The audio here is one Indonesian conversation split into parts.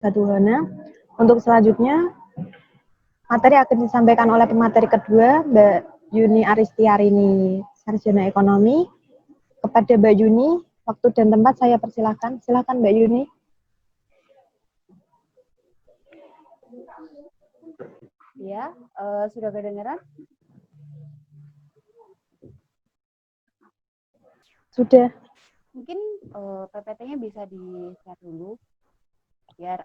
Batuhana. Untuk selanjutnya, materi akan disampaikan oleh pemateri kedua, Mbak Yuni Aristiarini, Sarjana Ekonomi. Kepada Mbak Yuni, waktu dan tempat saya persilahkan. Silakan Mbak Yuni. Ya, sudah kedengaran? Sudah. Mungkin PPT-nya bisa di-share dulu, biar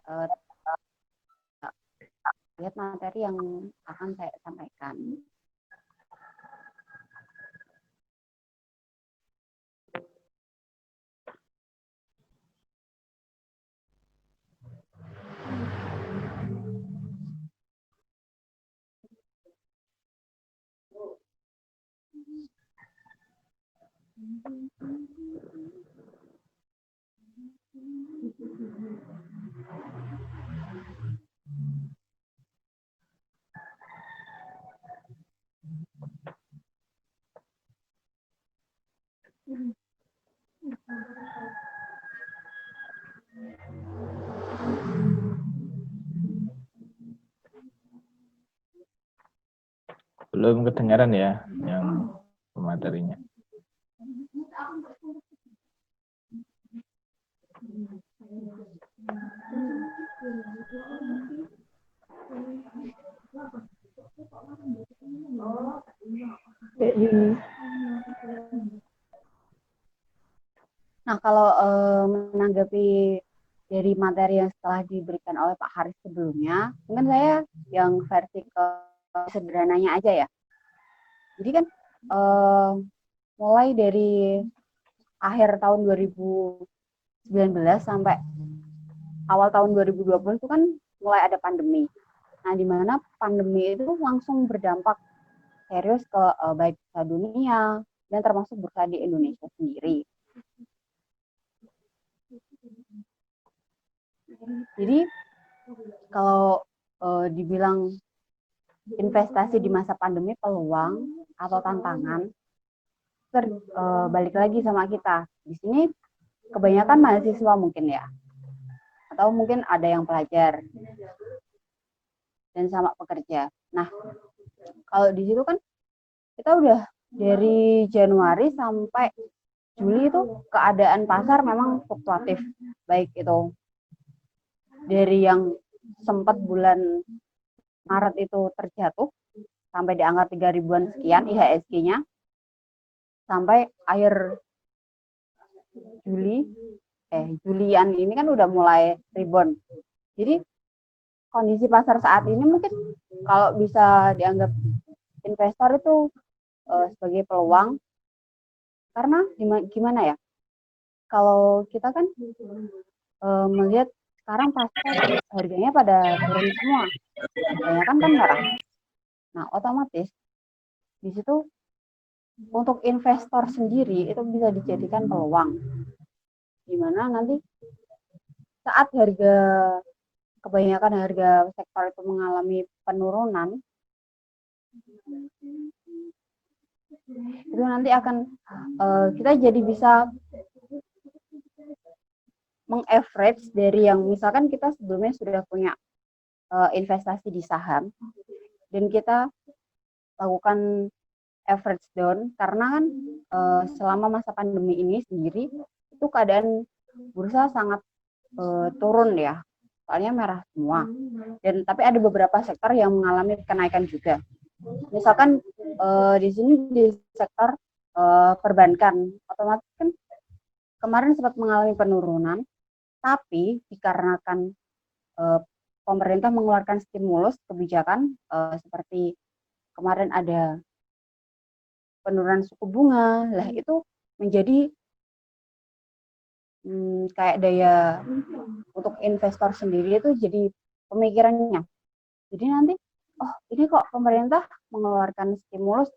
lihat materi yang akan saya sampaikan. Belum kedengaran ya yang materinya. Nah, kalau menanggapi dari materi yang setelah diberikan oleh Pak Haris sebelumnya, mungkin saya yang versi ke sederhananya aja ya. Jadi kan mulai dari akhir tahun 2019 sampai awal tahun 2020 itu kan mulai ada pandemi. Nah, di mana pandemi itu langsung berdampak serius ke baik bursa dunia dan termasuk bursa di Indonesia sendiri. Jadi kalau dibilang investasi di masa pandemi peluang atau tantangan, balik lagi sama kita. Di sini kebanyakan mahasiswa mungkin ya, atau mungkin ada yang pelajar dan sama pekerja. Nah, kalau di situ kan kita udah dari Januari sampai Juli itu keadaan pasar memang fluktuatif, baik itu dari yang sempat bulan Maret itu terjatuh sampai di angka 3.000-an sekian IHSG-nya, sampai akhir Julian ini kan udah mulai rebound. Jadi kondisi pasar saat ini mungkin kalau bisa dianggap investor itu sebagai peluang, karena gimana ya, kalau kita kan melihat sekarang pasar harganya pada turun semua, kebanyakan kan merah. Nah, otomatis di situ untuk investor sendiri itu bisa dijadikan peluang, dimana nanti saat kebanyakan harga sektor itu mengalami penurunan, itu nanti akan kita jadi bisa meng-average dari yang misalkan kita sebelumnya sudah punya investasi di saham dan kita lakukan average down, karena kan selama masa pandemi ini sendiri itu keadaan bursa sangat turun ya, soalnya merah semua. Dan tapi ada beberapa sektor yang mengalami kenaikan juga. Misalkan di sini di sektor perbankan, otomatis kan kemarin sempat mengalami penurunan, tapi dikarenakan pemerintah mengeluarkan stimulus kebijakan seperti kemarin ada penurunan suku bunga, lah itu menjadi kayak daya untuk investor sendiri itu jadi pemikirannya. Jadi nanti, oh ini kok pemerintah mengeluarkan stimulus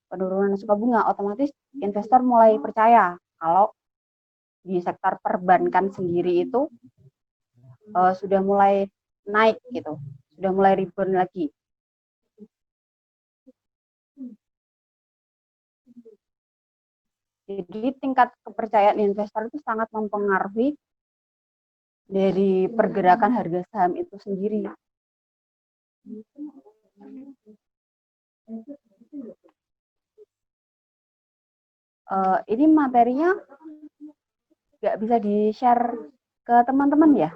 penurunan suku bunga, otomatis investor mulai percaya kalau di sektor perbankan sendiri itu sudah mulai naik gitu, sudah mulai rebound lagi. Jadi tingkat kepercayaan investor itu sangat mempengaruhi dari pergerakan harga saham itu sendiri. Ini materinya nggak bisa di-share ke teman-teman ya?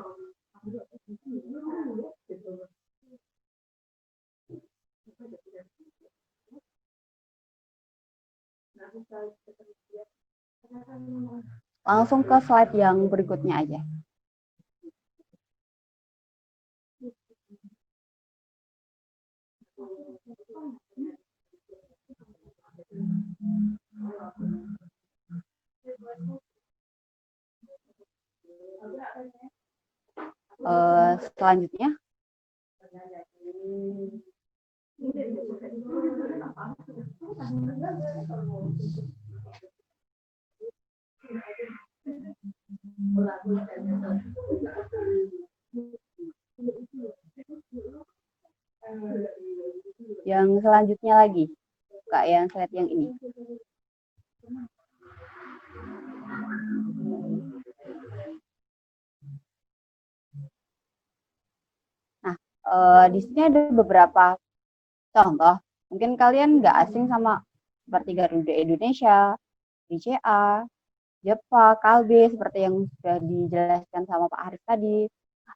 Langsung ke slide yang berikutnya aja. Selanjutnya, yang selanjutnya lagi, Kak, yang slide yang ini. Nah, di sini ada beberapa contoh. Mungkin kalian nggak asing sama seperti Garuda Indonesia, BCA, JEPA, Kalbe, seperti yang sudah dijelaskan sama Pak Haris tadi.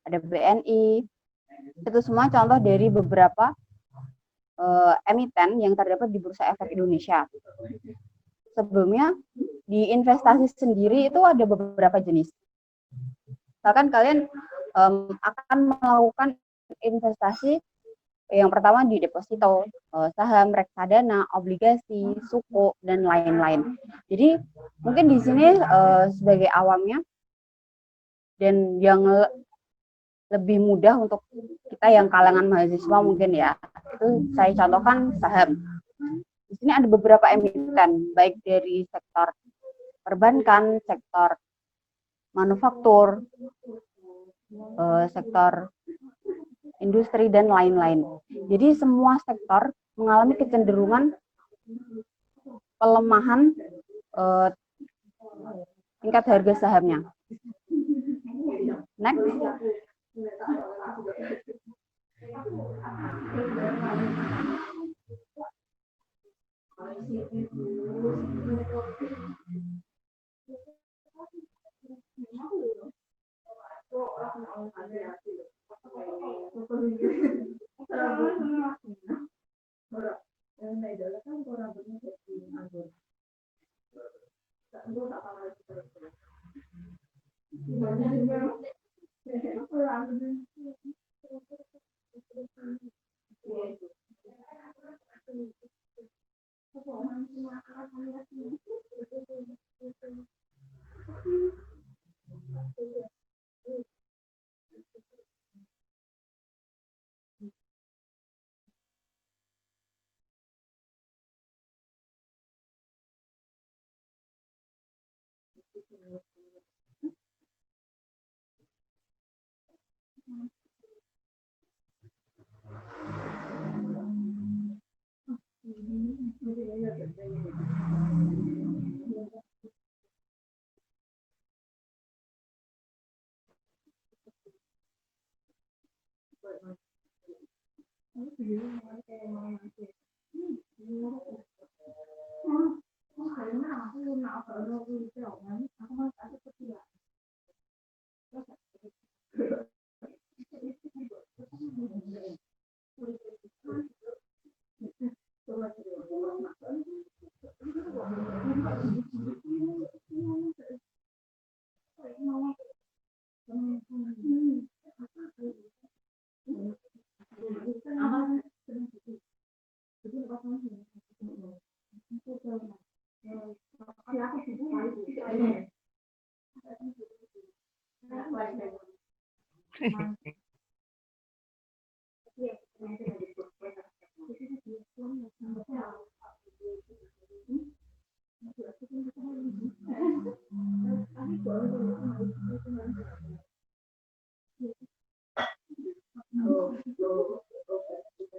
Ada BNI. Itu semua contoh dari beberapa emiten yang terdapat di Bursa Efek Indonesia. Sebelumnya, di investasi sendiri itu ada beberapa jenis. Misalkan kalian akan melakukan investasi yang pertama di deposito, saham, reksadana, obligasi, suku, dan lain-lain. Jadi mungkin di sini sebagai awamnya dan yang lebih mudah untuk kita yang kalangan mahasiswa mungkin ya, itu saya contohkan saham. Di sini ada beberapa emiten, baik dari sektor perbankan, sektor manufaktur, sektor industri, dan lain-lain. Jadi semua sektor mengalami kecenderungan pelemahan tingkat harga sahamnya. Next.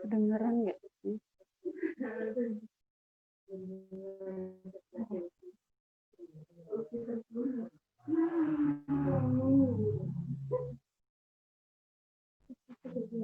Kedengeran nggak sih? Ya,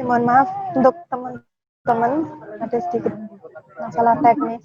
mohon maaf untuk teman-teman ada sedikit masalah teknis.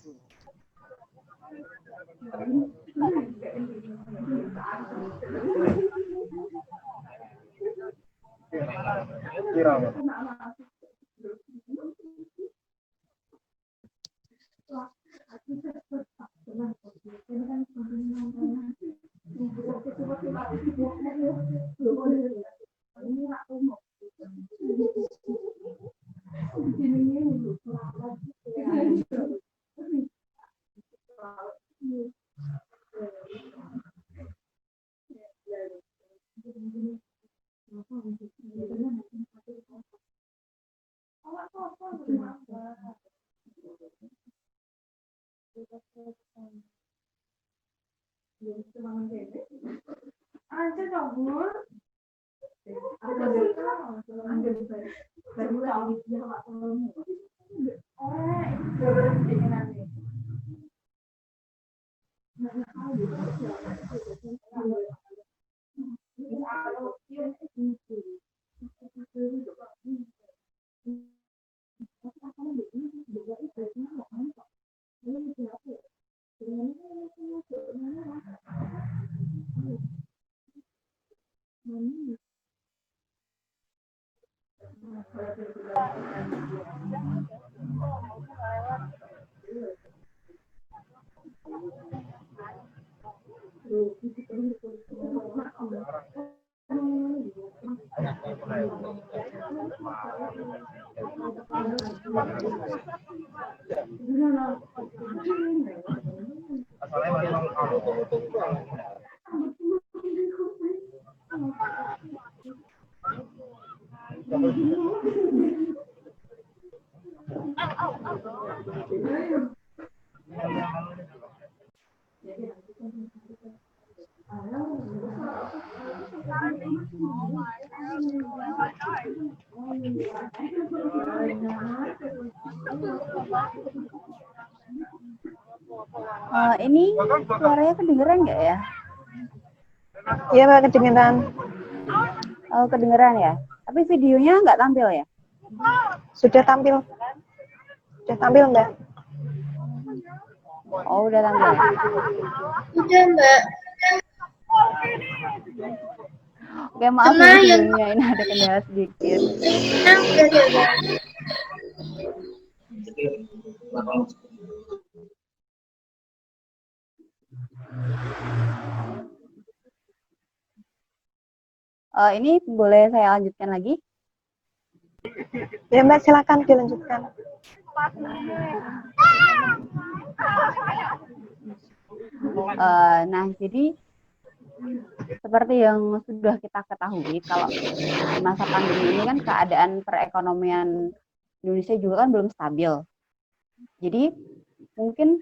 Ini suaranya kedengeran nggak ya? Iya Mbak, kedengeran. Kedengeran ya. Tapi videonya nggak tampil ya? Sudah tampil. Sudah tampil Mbak. Oh, udah tampil. Udah Mbak. Oke, maaf ya videonya ini ada kendala sedikit. Ini boleh saya lanjutkan lagi? Ya Mbak, silakan dilanjutkan. Nah, jadi seperti yang sudah kita ketahui, kalau di masa pandemi ini kan keadaan perekonomian Indonesia juga kan belum stabil. Jadi mungkin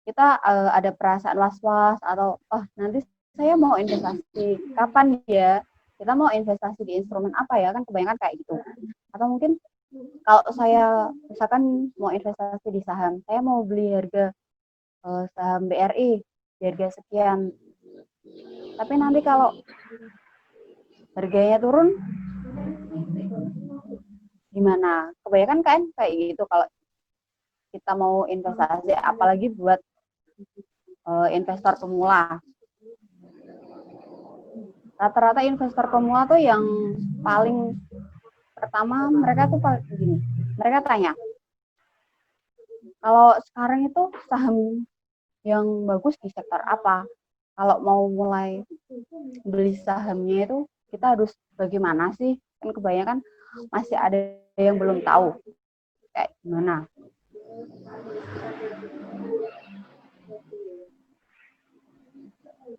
kita ada perasaan was-was atau nanti saya mau investasi kapan ya? Kita mau investasi di instrumen apa ya? Kan kebanyakan kayak gitu. Atau mungkin kalau saya misalkan mau investasi di saham, saya mau beli harga saham BRI di harga sekian. Tapi nanti kalau harganya turun, gimana? Kebanyakan kan kayak gitu kalau kita mau investasi, apalagi buat investor pemula. Rata-rata investor pemula tuh yang paling pertama mereka tuh gini, mereka tanya, kalau sekarang itu saham yang bagus di sektor apa? Kalau mau mulai beli sahamnya itu kita harus bagaimana sih? Kan kebanyakan masih ada yang belum tahu kayak gimana.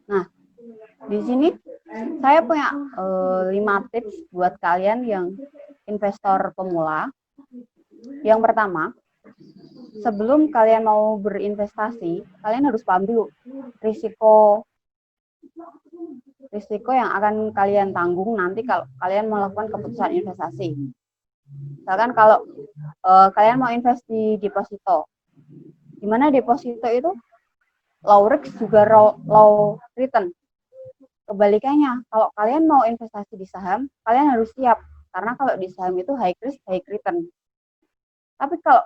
Nah, di sini saya punya 5 tips buat kalian yang investor pemula, yang pertama, sebelum kalian mau berinvestasi, kalian harus paham dulu risiko yang akan kalian tanggung nanti kalau kalian melakukan keputusan investasi. Misalkan kalau kalian mau invest di deposito, di mana deposito itu low risk juga low return. Kebalikannya, kalau kalian mau investasi di saham, kalian harus siap. Karena kalau di saham itu high risk, high return. Tapi kalau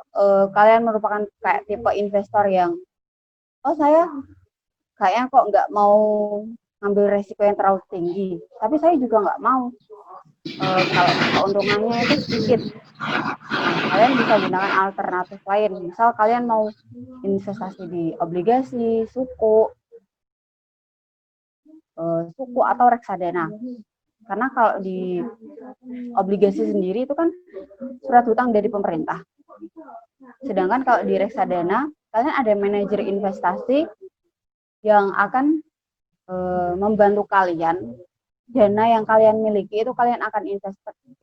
kalian merupakan kayak tipe investor yang, oh saya kayaknya kok nggak mau ngambil resiko yang terlalu tinggi, tapi saya juga nggak mau kalau keuntungannya itu sedikit. Kalian bisa gunakan alternatif lain. Misal kalian mau investasi di obligasi, suku atau reksadana. Karena kalau di obligasi sendiri itu kan surat hutang dari pemerintah. Sedangkan kalau di reksadana, kalian ada manajer investasi yang akan membantu kalian. Dana yang kalian miliki itu kalian akan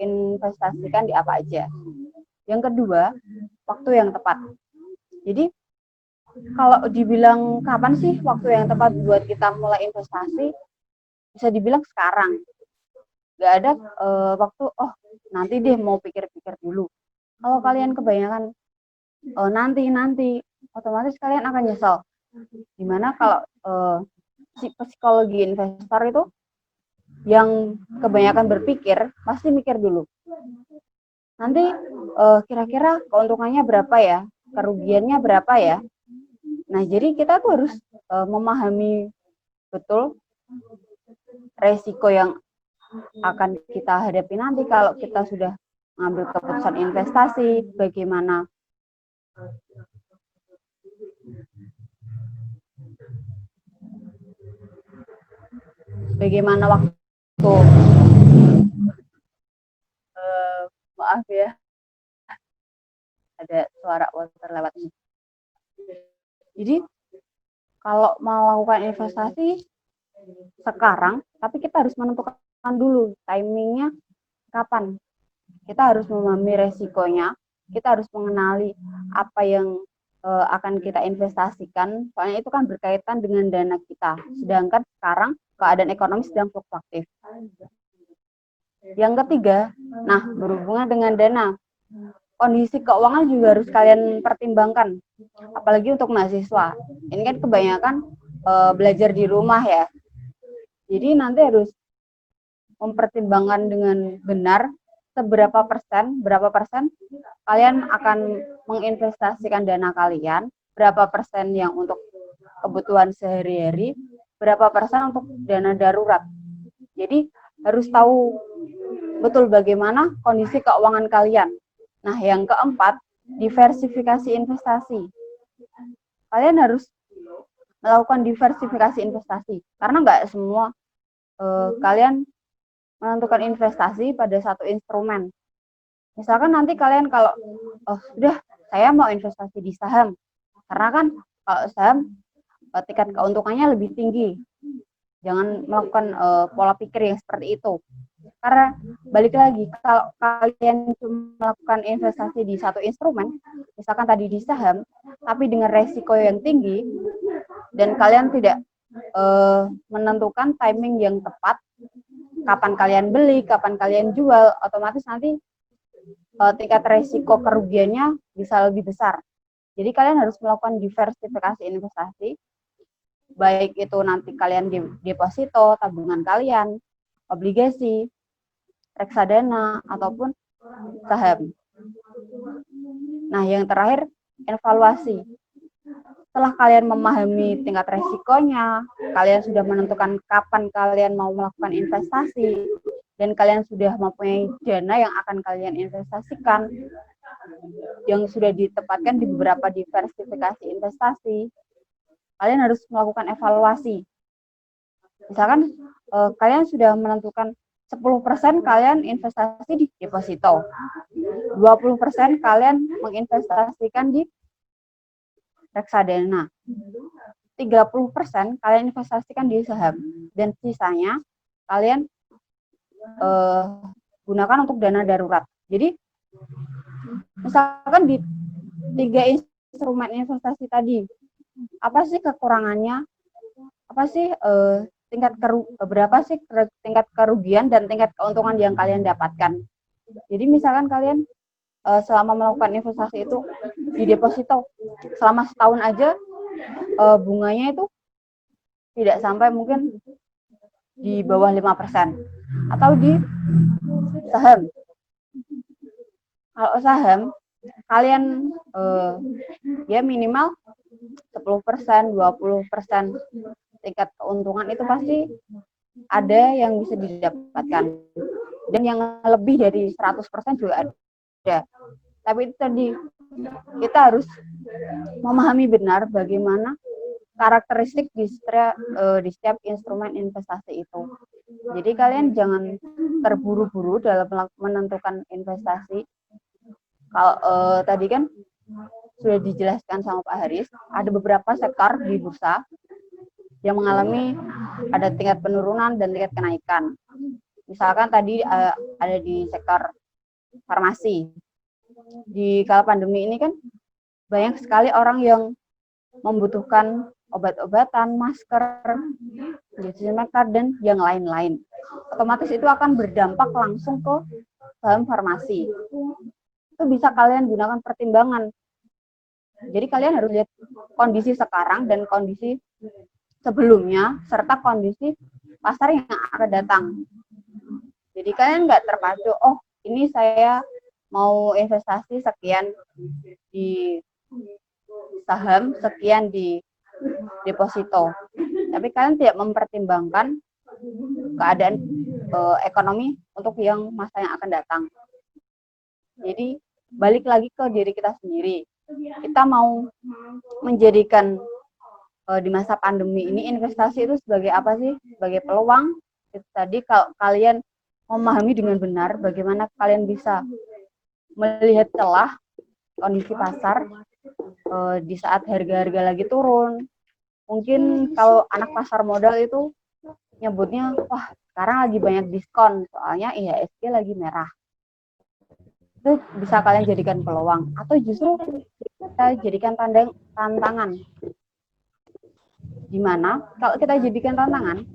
investasikan di apa aja. Yang kedua, waktu yang tepat. Jadi kalau dibilang kapan sih waktu yang tepat buat kita mulai investasi, bisa dibilang sekarang. Nggak ada waktu, oh nanti deh mau pikir-pikir dulu. Kalau kalian kebanyakan nanti, otomatis kalian akan nyesel. Dimana kalau psikologi investor itu yang kebanyakan berpikir, pasti mikir dulu. Nanti kira-kira keuntungannya berapa ya? Kerugiannya berapa ya? Nah, jadi kita tuh harus memahami betul resiko yang akan kita hadapi nanti kalau kita sudah mengambil keputusan investasi, bagaimana waktu maaf ya, ada suara water lewat ini. Jadi kalau melakukan investasi sekarang, tapi kita harus menentukan dulu timingnya kapan. Kita harus memahami resikonya, kita harus mengenali apa yang akan kita investasikan, soalnya itu kan berkaitan dengan dana kita. Sedangkan sekarang keadaan ekonomi sedang fluktuatif. Yang ketiga, nah berhubungan dengan dana, kondisi keuangan juga harus kalian pertimbangkan, apalagi untuk mahasiswa. Ini kan kebanyakan belajar di rumah ya, jadi nanti harus mempertimbangkan dengan benar berapa persen kalian akan menginvestasikan dana kalian, berapa persen yang untuk kebutuhan sehari-hari, berapa persen untuk dana darurat. Jadi harus tahu betul bagaimana kondisi keuangan kalian. Nah, yang keempat, diversifikasi investasi. Kalian harus melakukan diversifikasi investasi, karena nggak semua kalian menentukan investasi pada satu instrumen. Misalkan nanti kalian kalau, sudah saya mau investasi di saham, karena kan kalau saham tingkat keuntungannya lebih tinggi. Jangan melakukan pola pikir yang seperti itu. Karena balik lagi, kalau kalian melakukan investasi di satu instrumen, misalkan tadi di saham, tapi dengan resiko yang tinggi, dan kalian tidak menentukan timing yang tepat, kapan kalian beli, kapan kalian jual, otomatis nanti tingkat resiko kerugiannya bisa lebih besar. Jadi kalian harus melakukan diversifikasi investasi, baik itu nanti kalian di deposito, tabungan kalian, obligasi, reksadana, ataupun saham. Nah, yang terakhir, evaluasi. Setelah kalian memahami tingkat resikonya, kalian sudah menentukan kapan kalian mau melakukan investasi, dan kalian sudah mempunyai dana yang akan kalian investasikan, yang sudah ditempatkan di beberapa diversifikasi investasi, kalian harus melakukan evaluasi. Misalkan kalian sudah menentukan 10% kalian investasi di deposito, 20% kalian menginvestasikan di reksadana, 30% kalian investasikan di saham, dan sisanya kalian gunakan untuk dana darurat. Jadi misalkan di 3 instrumen investasi tadi, apa sih kekurangannya? Apa sih berapa sih tingkat kerugian dan tingkat keuntungan yang kalian dapatkan? Jadi misalkan kalian selama melakukan investasi itu di deposito selama setahun aja, bunganya itu tidak sampai mungkin di bawah 5%. Atau di saham. Kalau saham, kalian ya minimal 10%, 20% tingkat keuntungan itu pasti ada yang bisa didapatkan. Dan yang lebih dari 100% juga ada. Tapi itu tadi, kita harus memahami benar bagaimana karakteristik di setiap instrumen investasi itu. Jadi kalian jangan terburu-buru dalam menentukan investasi. Kalau tadi kan sudah dijelaskan sama Pak Haris, ada beberapa sektor di bursa yang mengalami ada tingkat penurunan dan tingkat kenaikan. Misalkan tadi ada di sektor farmasi. Di kala pandemi ini kan banyak sekali orang yang membutuhkan obat-obatan, masker, disinfektan, dan yang lain-lain. Otomatis itu akan berdampak langsung ke saham farmasi. Itu bisa kalian gunakan pertimbangan. Jadi kalian harus lihat kondisi sekarang dan kondisi sebelumnya, serta kondisi pasar yang akan datang. Jadi kalian nggak terpacu, oh ini saya mau investasi sekian di saham, sekian di deposito. Tapi kalian tidak mempertimbangkan keadaan ekonomi untuk yang masa yang akan datang. Jadi balik lagi ke diri kita sendiri. Kita mau menjadikan di masa pandemi ini investasi itu sebagai apa sih? Sebagai peluang. Itu tadi kalau kalian memahami dengan benar bagaimana kalian bisa melihat celah kondisi pasar di saat harga-harga lagi turun. Mungkin kalau anak pasar modal itu nyebutnya, wah sekarang lagi banyak diskon, soalnya IHSG lagi merah. Itu bisa kalian jadikan peluang, atau justru kita jadikan tantangan. Dimana kalau kita jadikan tantangan,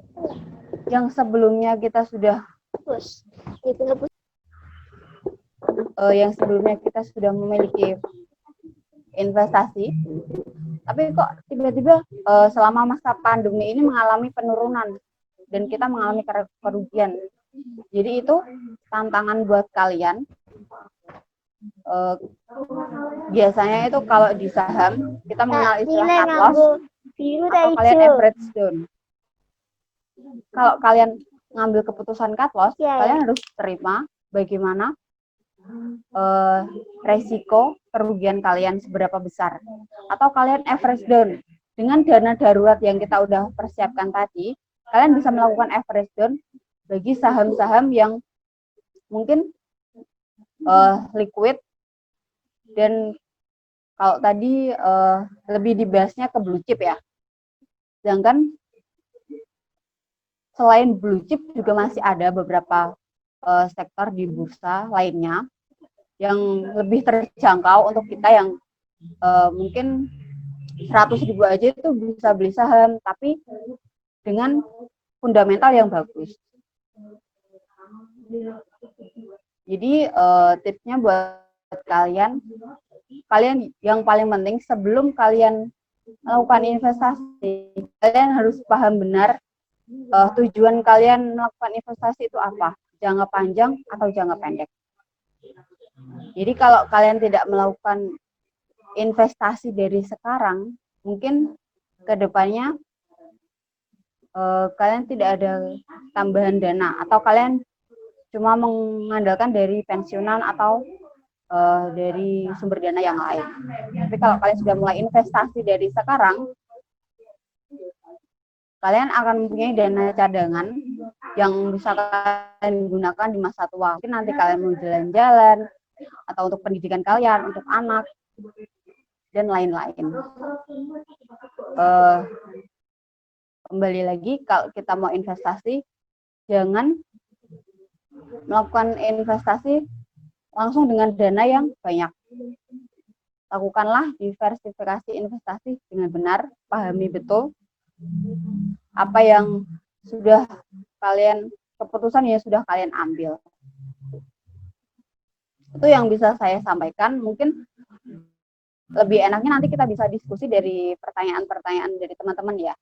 yang sebelumnya kita sudah memiliki investasi, tapi kok tiba-tiba selama masa pandemi ini mengalami penurunan dan kita mengalami kerugian. Jadi itu tantangan buat kalian. Biasanya itu kalau di saham kita mengenal istilah cut loss atau kalian average down. Kalau kalian ngambil keputusan cut loss, kalian harus terima bagaimana resiko kerugian kalian seberapa besar. Atau kalian average down. Dengan dana darurat yang kita udah persiapkan tadi, kalian bisa melakukan average down bagi saham-saham yang mungkin liquid, dan kalau tadi lebih dibahasnya ke blue chip ya. Sedangkan selain blue chip juga masih ada beberapa sektor di bursa lainnya yang lebih terjangkau untuk kita yang mungkin 100.000 aja itu bisa beli saham, tapi dengan fundamental yang bagus. Jadi tipsnya buat kalian yang paling penting sebelum kalian melakukan investasi, kalian harus paham benar tujuan kalian melakukan investasi itu apa, jangka panjang atau jangka pendek. Jadi kalau kalian tidak melakukan investasi dari sekarang, mungkin kedepannya kalian tidak ada tambahan dana, atau kalian cuma mengandalkan dari pensiunan atau dari sumber dana yang lain. Tapi kalau kalian sudah mulai investasi dari sekarang, kalian akan mempunyai dana cadangan yang bisa kalian gunakan di masa tua. Mungkin nanti kalian mau jalan-jalan, atau untuk pendidikan kalian, untuk anak, dan lain-lain. Kembali lagi, kalau kita mau investasi, jangan melakukan investasi langsung dengan dana yang banyak. Lakukanlah diversifikasi investasi dengan benar, pahami betul apa yang sudah kalian, keputusan yang sudah kalian ambil. Itu yang bisa saya sampaikan. Mungkin lebih enaknya nanti kita bisa diskusi dari pertanyaan-pertanyaan dari teman-teman ya.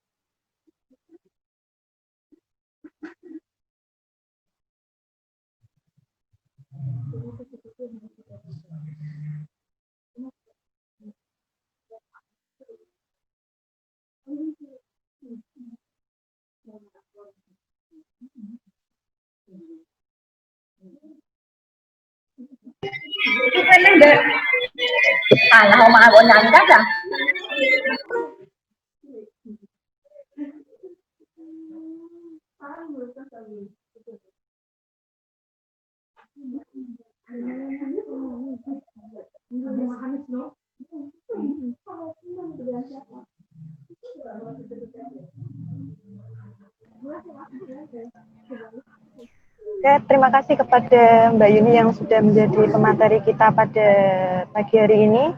Alah, omah aku nyanyi aja. Oke, terima kasih kepada Mbak Yuni yang sudah menjadi pemateri kita pada pagi hari ini.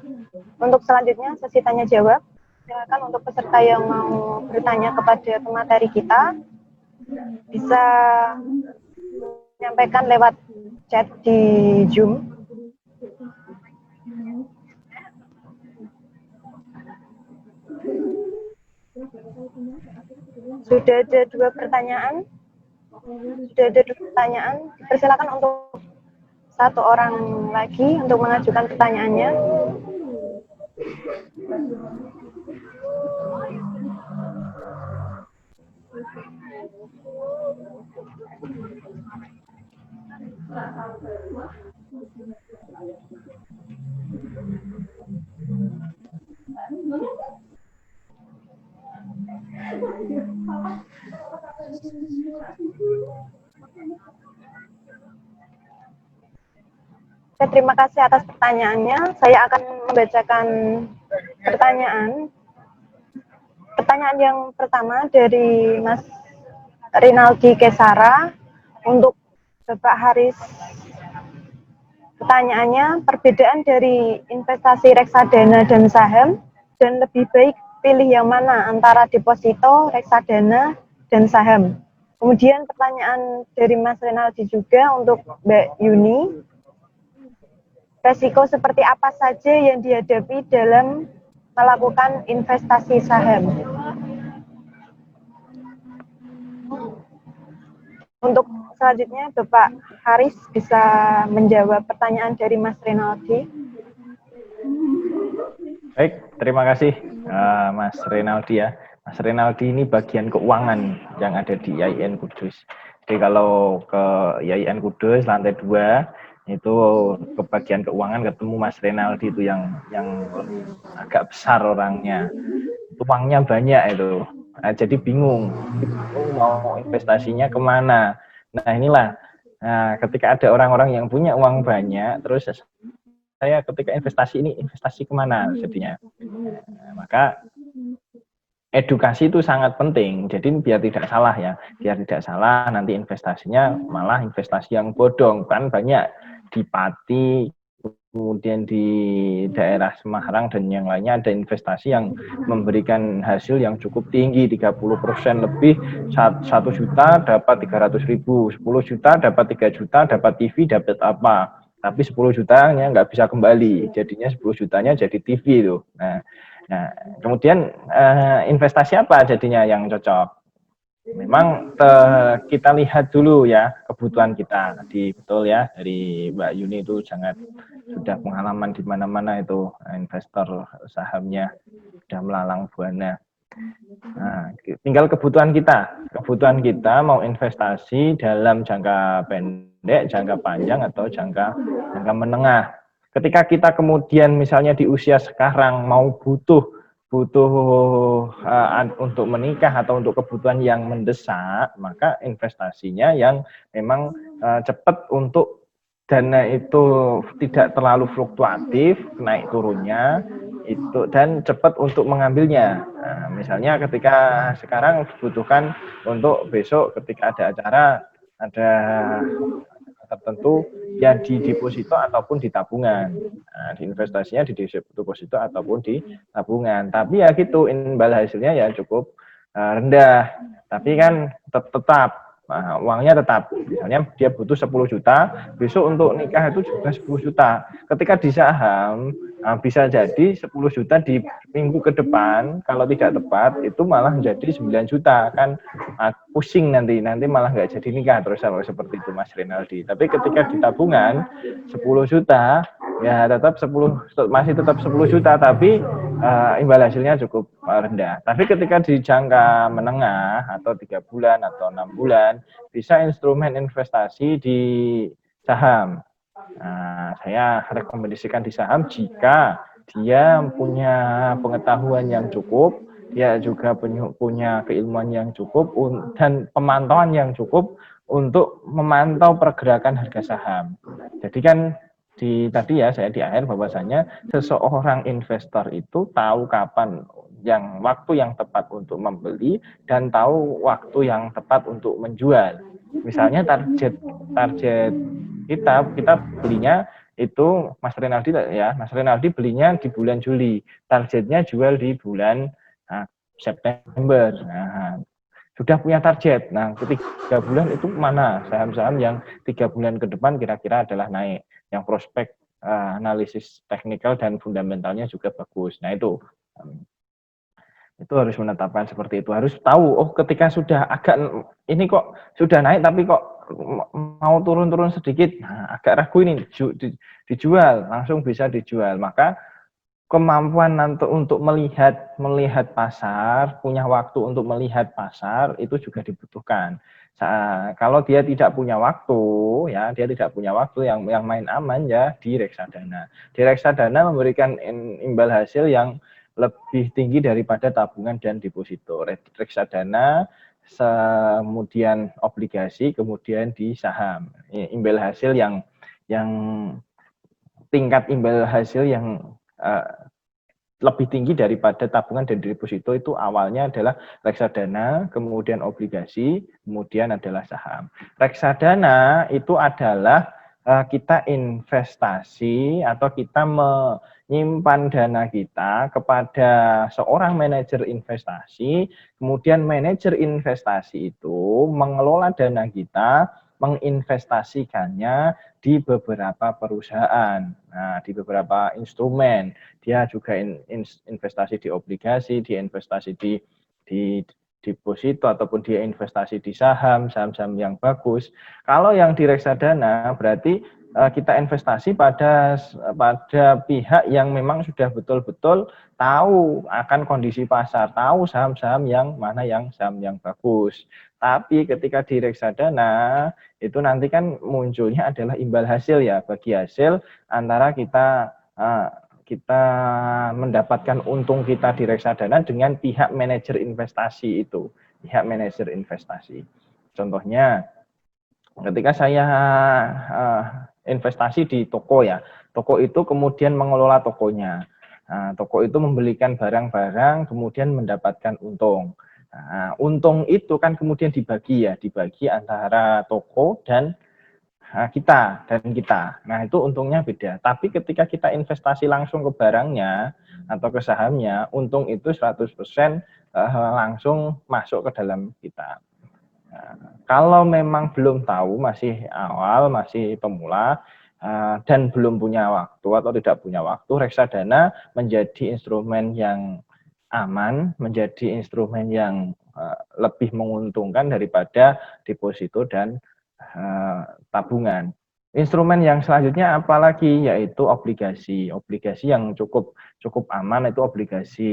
Untuk selanjutnya, sesi tanya jawab. Silakan untuk peserta yang mau bertanya kepada pemateri kita, bisa menyampaikan lewat chat di Zoom. Sudah ada dua pertanyaan. Persilakan untuk satu orang lagi untuk mengajukan pertanyaannya. Terima kasih atas pertanyaannya. Saya akan membacakan pertanyaan. Pertanyaan yang pertama dari Mas Rinaldi Kesara untuk Bapak Haris. Pertanyaannya, perbedaan dari investasi reksadana dan saham, dan lebih baik pilih yang mana antara deposito, reksadana, dan saham. Kemudian pertanyaan dari Mas Rinaldi juga untuk Mbak Yuni. Resiko seperti apa saja yang dihadapi dalam melakukan investasi saham? Untuk selanjutnya, Bapak Haris bisa menjawab pertanyaan dari Mas Rinaldi. Baik, terima kasih Mas Rinaldi ya. Mas Rinaldi ini bagian keuangan yang ada di IAIN Kudus. Jadi kalau ke IAIN Kudus lantai 2 itu ke bagian keuangan ketemu Mas Rinaldi itu yang agak besar orangnya. Uangnya banyak itu. Nah, jadi bingung mau investasinya kemana. Nah inilah, ketika ada orang-orang yang punya uang banyak, terus saya ketika investasi ini investasi kemana jadinya. Nah, maka edukasi itu sangat penting. Jadi biar tidak salah ya, biar tidak salah nanti investasinya malah investasi yang bodong. Kan banyak di Pati, kemudian di daerah Semarang dan yang lainnya ada investasi yang memberikan hasil yang cukup tinggi, 30% lebih, 1 juta dapat 300.000, 10 juta dapat 3 juta, dapat TV, dapat apa. Tapi 10 jutanya nggak bisa kembali, jadinya 10 jutanya jadi TV itu. Nah kemudian investasi apa jadinya yang cocok? Memang kita lihat dulu ya kebutuhan kita. Tadi betul ya dari Mbak Yuni itu sangat sudah pengalaman di mana-mana itu investor sahamnya sudah melalang buana. Nah, tinggal kebutuhan kita. Kebutuhan kita mau investasi dalam jangka pendek, jangka panjang atau jangka menengah. Ketika kita kemudian misalnya di usia sekarang mau butuh untuk menikah atau untuk kebutuhan yang mendesak, maka investasinya yang memang cepat untuk dana itu tidak terlalu fluktuatif naik turunnya itu dan cepat untuk mengambilnya. Nah, misalnya ketika sekarang dibutuhkan untuk besok ketika ada acara ada tertentu ya di deposito ataupun di tabungan. Nah, di investasinya di deposito ataupun di tabungan. Tapi ya gitu, imbal hasilnya ya cukup rendah. Tapi kan tetap uangnya tetap, misalnya dia butuh 10 juta, besok untuk nikah itu juga 10 juta. Ketika di saham, bisa jadi 10 juta di minggu ke depan, kalau tidak tepat, itu malah menjadi 9 juta. Kan pusing nanti malah nggak jadi nikah, terus seperti itu Mas Rinaldi. Tapi ketika di tabungan, 10 juta, ya tetap 10, masih tetap 10 juta, tapi imbal hasilnya cukup rendah. Tapi ketika di jangka menengah atau 3 bulan atau 6 bulan, bisa instrumen investasi di saham. Nah, saya rekomendasikan di saham jika dia punya pengetahuan yang cukup, dia juga punya keilmuan yang cukup dan pemantauan yang cukup untuk memantau pergerakan harga saham. Jadi kan tadi ya saya di akhir bahwasanya seseorang investor itu tahu kapan waktu yang tepat untuk membeli dan tahu waktu yang tepat untuk menjual. Misalnya target kita belinya itu Mas Rinaldi belinya di bulan Juli, targetnya jual di bulan September. Nah, sudah punya target. Nah, ketika 3 bulan itu mana saham-saham yang 3 bulan ke depan kira-kira adalah naik, yang prospek analisis teknikal dan fundamentalnya juga bagus. Nah, itu harus menetapkan seperti itu. Harus tahu, oh ketika sudah agak ini kok sudah naik tapi kok mau turun-turun sedikit, nah, agak ragu ini dijual, langsung bisa dijual. Maka kemampuan untuk melihat pasar, punya waktu untuk melihat pasar itu juga dibutuhkan. Kalau dia tidak punya waktu, ya dia tidak punya waktu yang main aman ya di reksadana. Di reksadana memberikan imbal hasil yang lebih tinggi daripada tabungan dan deposito. Reksadana, kemudian obligasi, kemudian di saham. Imbal hasil yang tingkat imbal hasil yang lebih tinggi daripada tabungan dan deposito itu awalnya adalah reksadana, kemudian obligasi, kemudian adalah saham. Reksadana itu adalah kita investasi atau kita menyimpan dana kita kepada seorang manajer investasi, kemudian manajer investasi itu mengelola dana kita, menginvestasikannya di beberapa perusahaan, nah, di beberapa instrumen. Dia juga investasi di obligasi, dia investasi di deposito ataupun dia investasi di saham-saham yang bagus. Kalau yang di reksadana berarti kita investasi pada pihak yang memang sudah betul-betul tahu akan kondisi pasar, tahu saham-saham yang mana yang saham yang bagus. Tapi ketika di reksadana itu nanti kan munculnya adalah imbal hasil ya, bagi hasil antara kita mendapatkan untung kita di reksadana dengan pihak manajer investasi itu, pihak manajer investasi. Contohnya, ketika saya investasi di toko ya, toko itu kemudian mengelola tokonya. Nah, toko itu membelikan barang-barang, kemudian mendapatkan untung. Nah, untung itu kan kemudian dibagi antara toko dan kita. Nah, itu untungnya beda. Tapi ketika kita investasi langsung ke barangnya atau ke sahamnya, untung itu 100% langsung masuk ke dalam kita. Nah, kalau memang belum tahu, masih awal, masih pemula, dan belum punya waktu atau tidak punya waktu, reksadana menjadi instrumen yang aman, menjadi instrumen yang lebih menguntungkan daripada deposito dan tabungan. Instrumen yang selanjutnya apalagi, yaitu obligasi. Obligasi yang cukup aman itu obligasi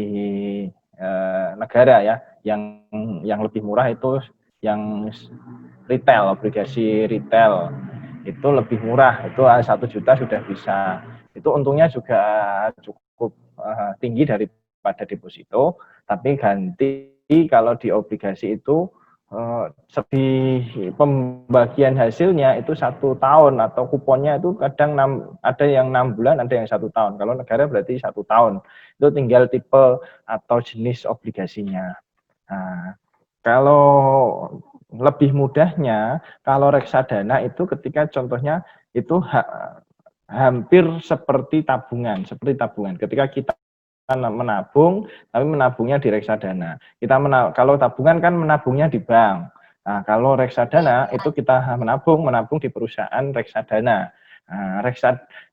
negara ya, yang lebih murah itu yang retail, obligasi retail itu lebih murah, itu 1 juta sudah bisa. Itu untungnya juga cukup tinggi daripada deposito, tapi ganti kalau di obligasi itu pembagian hasilnya itu 1 tahun atau kuponnya itu kadang ada yang 6 bulan, ada yang 1 tahun. Kalau negara berarti 1 tahun. Itu tinggal tipe atau jenis obligasinya. Nah, kalau lebih mudahnya kalau reksadana itu ketika contohnya itu hampir seperti tabungan, Ketika kita menabung, tapi menabungnya di reksadana. Kalau tabungan kan menabungnya di bank. Nah, kalau reksadana itu kita menabung di perusahaan reksadana. Nah,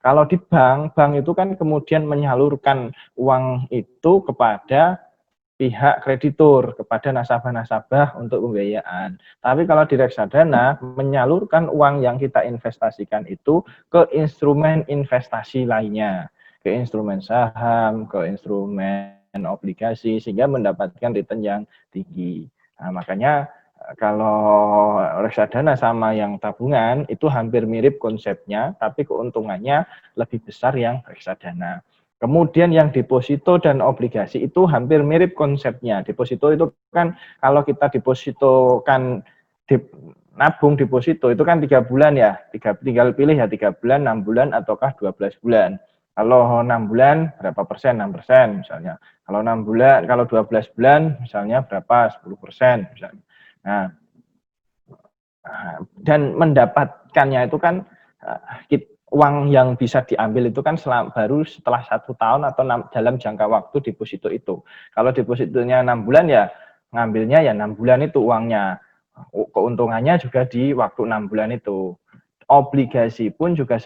kalau di bank itu kan kemudian menyalurkan uang itu kepada pihak kreditur, kepada nasabah-nasabah untuk pembiayaan. Tapi kalau di reksadana, menyalurkan uang yang kita investasikan itu ke instrumen investasi lainnya, ke instrumen saham, ke instrumen obligasi, sehingga mendapatkan return yang tinggi. Nah, makanya kalau reksadana sama yang tabungan, itu hampir mirip konsepnya, tapi keuntungannya lebih besar yang reksadana. Kemudian yang deposito dan obligasi itu hampir mirip konsepnya. Deposito itu kan kalau kita depositokan nabung deposito itu kan 3 bulan ya. Tinggal pilih ya 3 bulan, 6 bulan ataukah 12 bulan. Kalau 6 bulan berapa persen? 6% misalnya. Kalau 6 bulan, kalau 12 bulan misalnya berapa? 10% misalnya. Nah, dan mendapatkannya itu kan uang yang bisa diambil itu kan baru setelah 1 tahun atau dalam jangka waktu deposito itu. Kalau depositonya 6 bulan ya ngambilnya ya 6 bulan itu uangnya. Keuntungannya juga di waktu 6 bulan itu. Obligasi pun juga